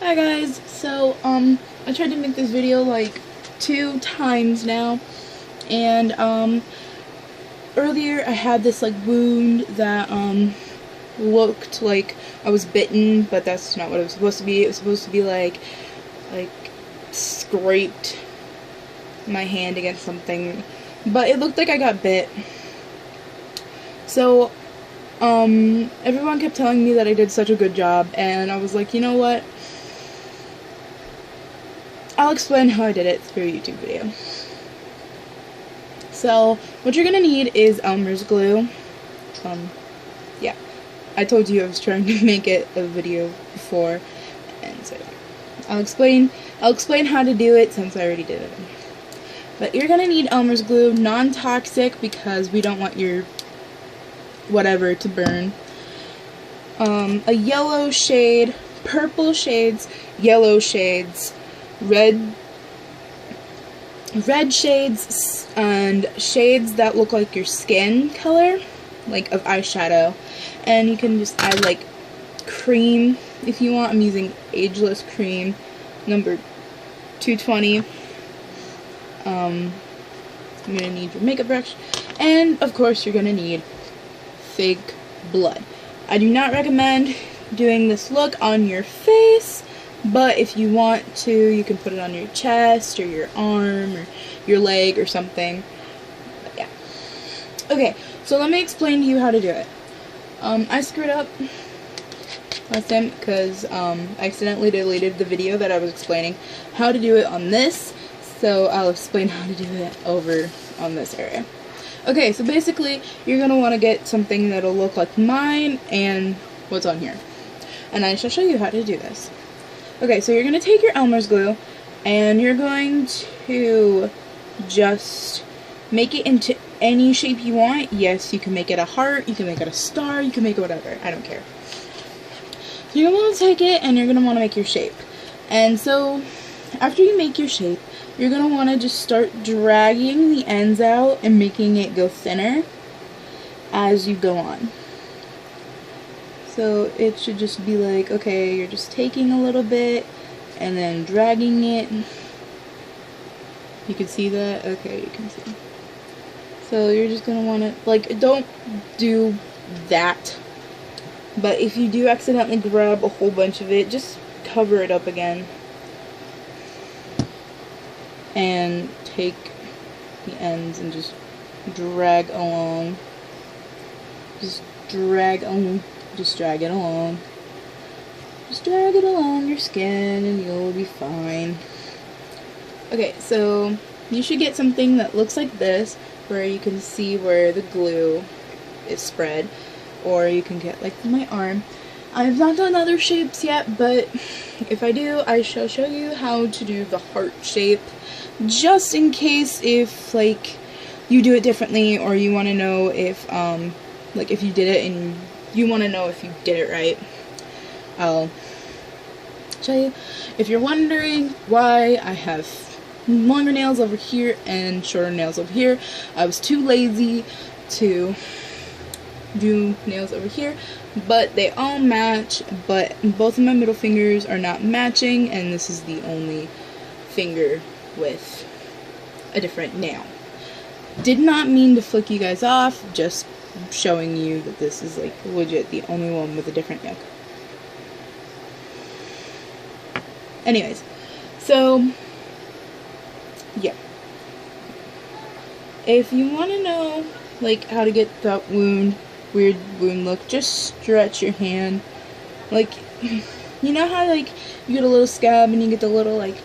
Hi guys, so I tried to make this video like 2 times now, and earlier I had this like wound that looked like I was bitten, but that's not what it was supposed to be. It was supposed to be like scraped my hand against something, but it looked like I got bit. So everyone kept telling me that I did such a good job, and I was like, you know what? I'll explain how I did it through a YouTube video. So, what you're gonna need is Elmer's glue. Yeah. I told you I was trying to make it a video before, and so I'll explain how to do it since I already did it. But you're gonna need Elmer's glue, non-toxic, because we don't want your whatever to burn. A yellow shade, purple shades, yellow shades, red shades, and shades that look like your skin color, like of eyeshadow. And you can just add like cream if you want. I'm using Ageless Cream number 220. I'm gonna need your makeup brush, and of course you're gonna need fake blood. I do not recommend doing this look on your face, but if you want to, you can put it on your chest or your arm or your leg or something. But yeah. Okay, so let me explain to you how to do it. I screwed up last time because I accidentally deleted the video that I was explaining how to do it on this, so I'll explain how to do it over on this area. Okay, so basically you're going to want to get something that'll look like mine and what's on here, and I shall show you how to do this. Okay, so you're going to take your Elmer's glue, and you're going to just make it into any shape you want. Yes, you can make it a heart, you can make it a star, you can make it whatever, I don't care. So you're going to want to take it, and you're going to want to make your shape. And so, after you make your shape, you're going to want to just start dragging the ends out and making it go thinner as you go on. So it should just be like, okay, you're just taking a little bit and then dragging it. You can see that? Okay, you can see. So you're just going to want to, like, don't do that. But if you do accidentally grab a whole bunch of it, just cover it up again. And take the ends and just drag along. Just drag along. Just drag it along. Just drag it along your skin and you'll be fine. Okay, so you should get something that looks like this, where you can see where the glue is spread. Or you can get like my arm. I've not done other shapes yet, but if I do, I shall show you how to do the heart shape, just in case if like you do it differently, or you want to know if like if you did it and you want to know if you did it right. I'll show you. If you're wondering why I have longer nails over here and shorter nails over here, I was too lazy to do nails over here, but they all match, but both of my middle fingers are not matching, and this is the only finger with a different nail. Did not mean to flick you guys off, just showing you that this is like legit the only one with a different nail. Anyways, so yeah, if you want to know like how to get that weird wound look, just stretch your hand. Like, you know how like you get a little scab and you get the little like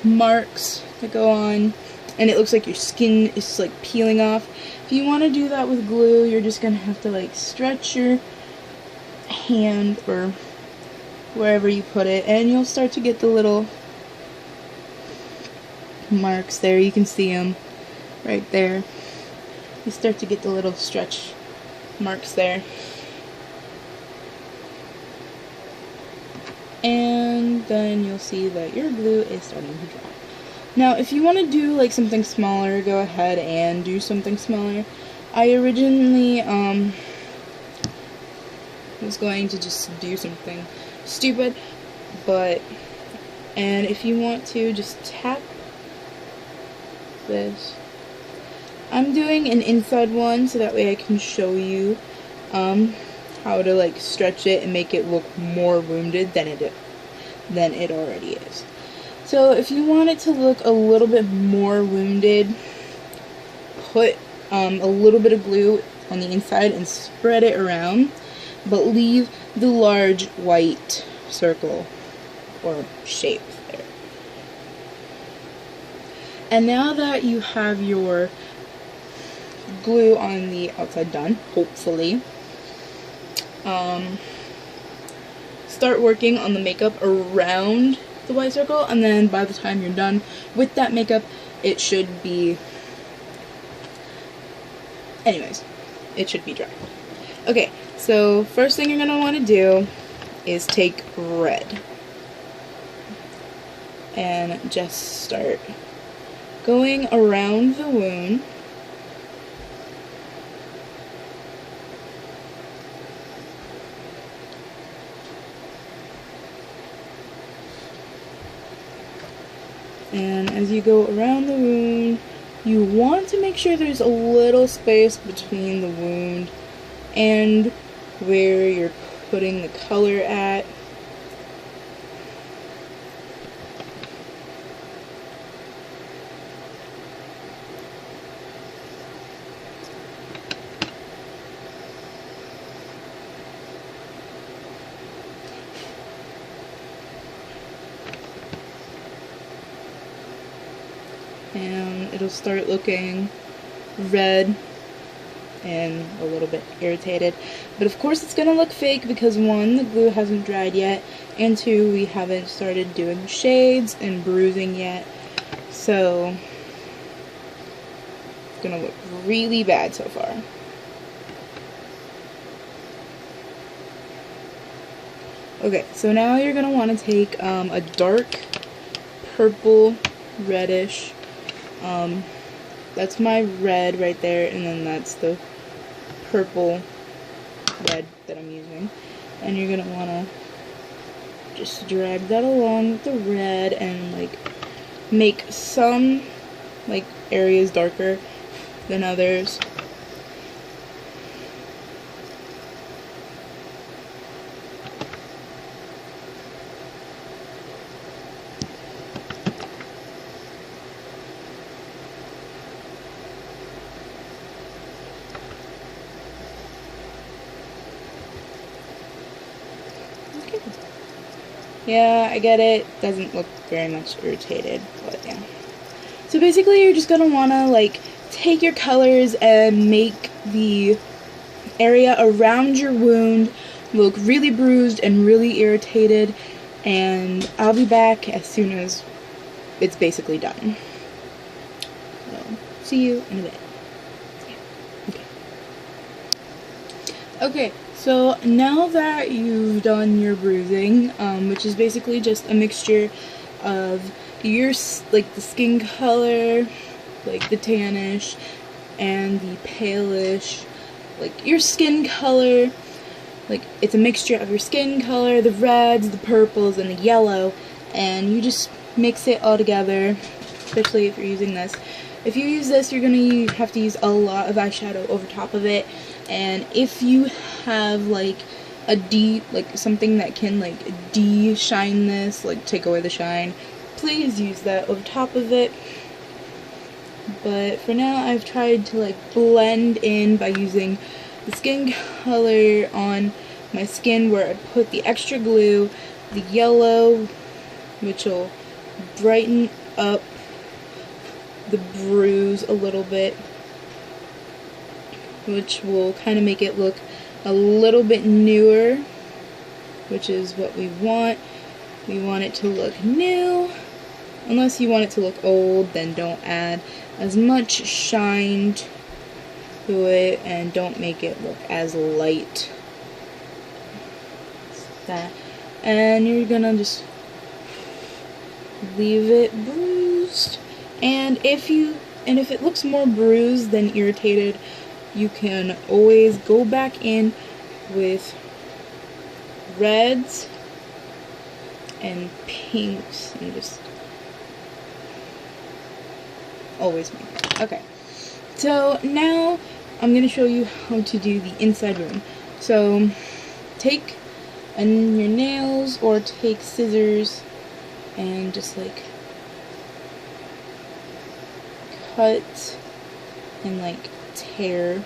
marks that go on and it looks like your skin is like peeling off? If you want to do that with glue, you're just gonna have to like stretch your hand or wherever you put it, and you'll start to get the little marks there. You can see them right there. You start to get the little stretch marks there. And then you'll see that your glue is starting to dry. Now, if you want to do like something smaller, go ahead and do something smaller. I originally was going to just do something stupid, And if you want to, just tap this. I'm doing an inside one so that way I can show you how to like stretch it and make it look more wounded than it already is. So if you want it to look a little bit more wounded, put a little bit of glue on the inside and spread it around, but leave the large white circle or shape there. And now that you have your glue on the outside done, hopefully, start working on the makeup around the white circle, and then by the time you're done with that makeup, it should be, it should be dry. Okay, so first thing you're going to want to do is take red and just start going around the wound. And as you go around the wound, you want to make sure there's a little space between the wound and where you're putting the color at. And it'll start looking red and a little bit irritated. But of course it's going to look fake because 1, the glue hasn't dried yet, and 2, we haven't started doing shades and bruising yet. So it's going to look really bad so far. Okay, so now you're going to want to take a dark purple reddish. That's my red right there, and then that's the purple red that I'm using. And you're gonna wanna just drag that along with the red and like make some like areas darker than others. Yeah, I get it. Doesn't look very much irritated, but yeah. So basically you're just gonna wanna like take your colors and make the area around your wound look really bruised and really irritated, and I'll be back as soon as it's basically done. So, see you in a bit. Okay, so now that you've done your bruising, which is basically just a mixture of your, like, the skin color, like the tannish, and the palish, like your skin color, like it's a mixture of your skin color, the reds, the purples, and the yellow, and you just mix it all together, especially if you're using this. If you use this, you're gonna have to use a lot of eyeshadow over top of it. And if you have like like something that can like de-shine this, like take away the shine, please use that over top of it. But for now, I've tried to like blend in by using the skin color on my skin where I put the extra glue, the yellow, which will brighten up the bruise a little bit, which will kind of make it look a little bit newer, which is what we want. We want it to look new. Unless you want it to look old, then don't add as much shine to it and don't make it look as light as that. And you're gonna just leave it bruised. And if it looks more bruised than irritated, you can always go back in with reds and pinks and just always makeup. Okay, so now I'm going to show you how to do the inside room. So take your nails or take scissors and just like cut and like tear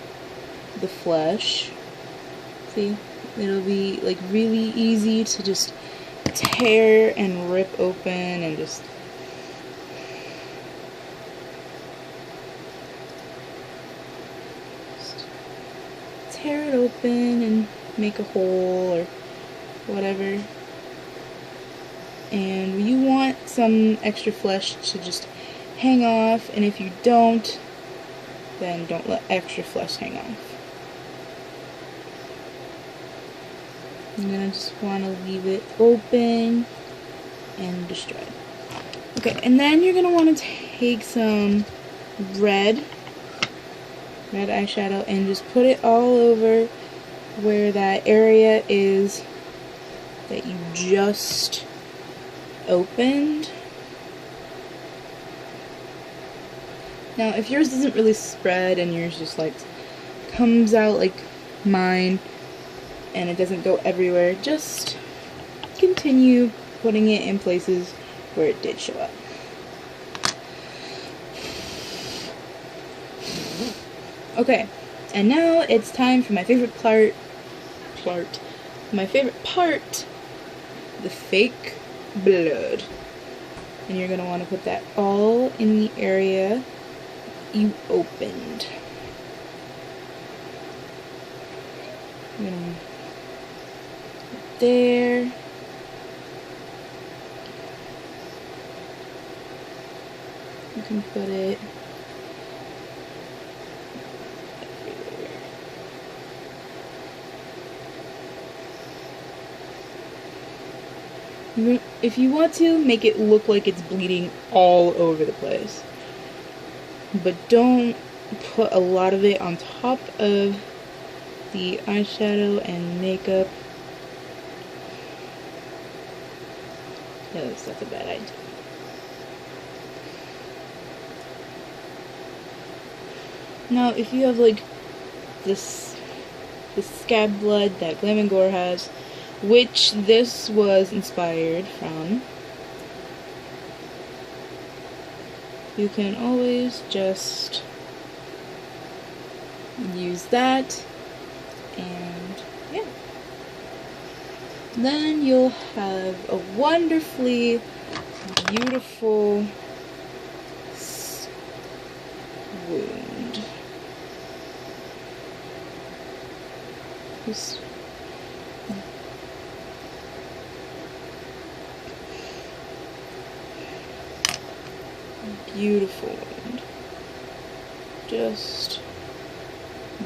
the flesh. See, it'll be like really easy to just tear and rip open and just tear it open and make a hole or whatever. And you want some extra flesh to just hang off, and if you don't, then don't let extra flesh hang off. You're gonna just want to leave it open and destroy it. Okay, and then you're gonna want to take some red eyeshadow and just put it all over where that area is that you just opened. Now, if yours doesn't really spread and yours just like comes out like mine and it doesn't go everywhere, just continue putting it in places where it did show up. Okay, and now it's time for my favorite part, the fake blood. And you're going to want to put that all in the area you opened. You're going to put there. You can put it everywhere. If you want to, make it look like it's bleeding all over the place. But don't put a lot of it on top of the eyeshadow and makeup, because that's a bad idea. Now, if you have like this scab blood that Glam And Gore has, which this was inspired from, you can always just use that, and yeah. Then you'll have a wonderfully beautiful wound. Just beautiful wound. Just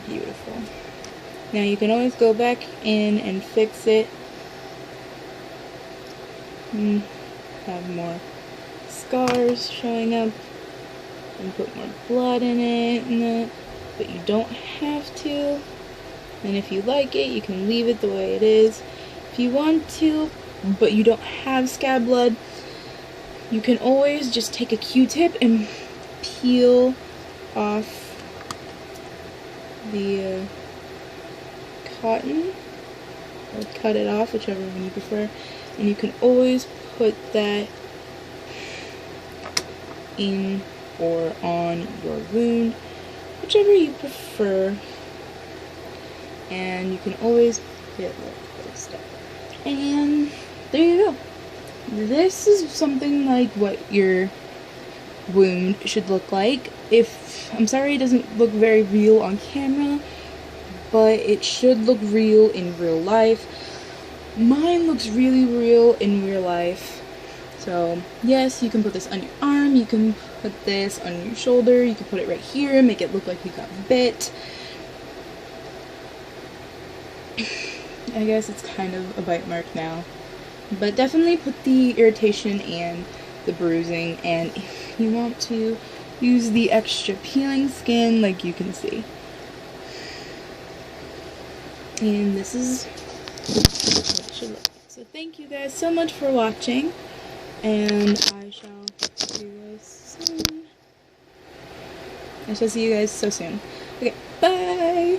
beautiful. Now you can always go back in and fix it. Have more scars showing up and put more blood in it, but you don't have to. And if you like it, you can leave it the way it is. If you want to, but you don't have scab blood, you can always just take a Q-tip and peel off the cotton, or cut it off, whichever one you prefer, and you can always put that in or on your wound, whichever you prefer, and you can always put it like this stuff. And there you go. This is something like what your wound should look like. I'm sorry it doesn't look very real on camera, but it should look real in real life. Mine looks really real in real life. So yes, you can put this on your arm, you can put this on your shoulder, you can put it right here, make it look like you got bit. I guess it's kind of a bite mark now. But definitely put the irritation and the bruising, and if you want to, use the extra peeling skin like you can see. And this is what it should look like. So thank you guys so much for watching, and I shall see you guys soon. I shall see you guys so soon. Okay, bye!